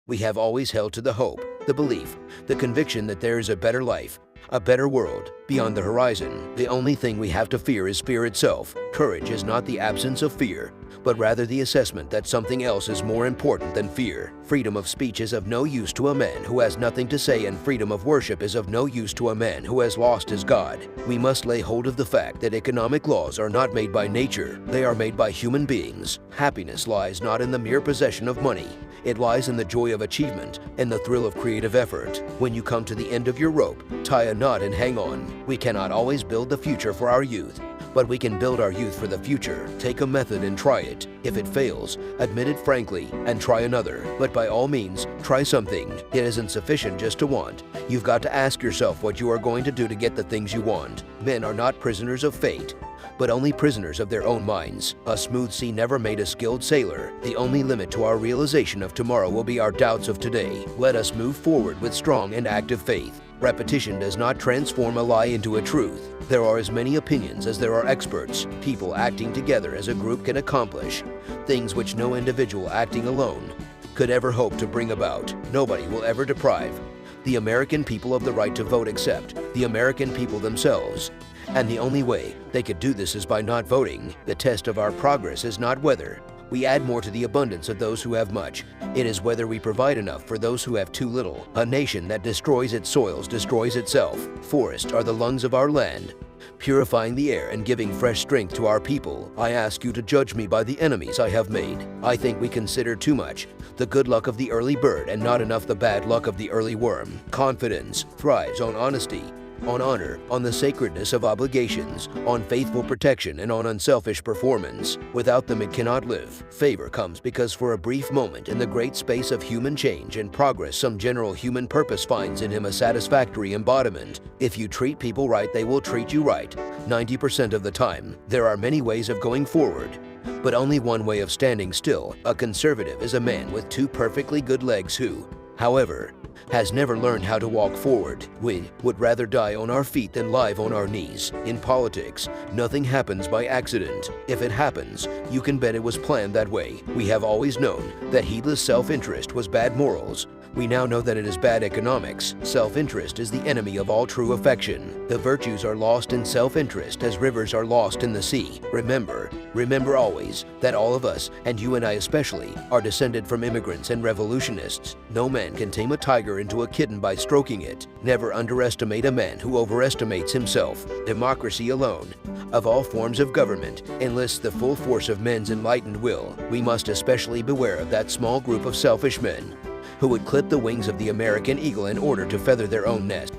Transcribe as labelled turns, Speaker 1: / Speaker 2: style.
Speaker 1: We have always held to the hope, the belief, the conviction that there is a better life, a better world, beyond the horizon. The only thing we have to fear is fear itself. Courage is not the absence of fear, but rather the assessment that something else is more important than fear. Freedom of speech is of no use to a man who has nothing to say, and freedom of worship is of no use to a man who has lost his God. We must lay hold of the fact that economic laws are not made by nature, they are made by human beings. Happiness lies not in the mere possession of money. It lies in the joy of achievement and the thrill of creative effort. When you come to the end of your rope, tie a knot and hang on. We cannot always build the future for our youth, but we can build our youth for the future. Take a method and try it. If it fails, admit it frankly and try another. But by all means, try something. It isn't sufficient just to want. You've got to ask yourself what you are going to do to get the things you want. Men are not prisoners of fate, but only prisoners of their own minds. A smooth sea never made a skilled sailor. The only limit to our realization of tomorrow will be our doubts of today. Let us move forward with strong and active faith. Repetition does not transform a lie into a truth. There are as many opinions as there are experts. People acting together as a group can accomplish things which no individual acting alone could ever hope to bring about. Nobody will ever deprive the American people of the right to vote except the American people themselves. And the only way they could do this is by not voting. The test of our progress is not whether we add more to the abundance of those who have much. It is whether we provide enough for those who have too little. A nation that destroys its soils destroys itself. Forests are the lungs of our land, purifying the air and giving fresh strength to our people. I ask you to judge me by the enemies I have made. I think we consider too much the good luck of the early bird and not enough the bad luck of the early worm. Confidence thrives on honesty, on honor, on the sacredness of obligations, on faithful protection, and on unselfish performance. Without them it cannot live. Favor comes because for a brief moment in the great space of human change and progress, some general human purpose finds in him a satisfactory embodiment. If you treat people right, they will treat you right 90% of the time. There are many ways of going forward, but only one way of standing still. A conservative is a man with two perfectly good legs who, however, has never learned how to walk forward. We would rather die on our feet than live on our knees. In politics, nothing happens by accident. If it happens, you can bet it was planned that way. We have always known that heedless self-interest was bad morals. We now know that it is bad economics. Self-interest is the enemy of all true affection. The virtues are lost in self-interest as rivers are lost in the sea. Remember always that all of us, and you and I especially, are descended from immigrants and revolutionists. No man can tame a tiger into a kitten by stroking it. Never underestimate a man who overestimates himself. Democracy alone, of all forms of government, enlists the full force of men's enlightened will. We must especially beware of that small group of selfish men who would clip the wings of the American eagle in order to feather their own nest.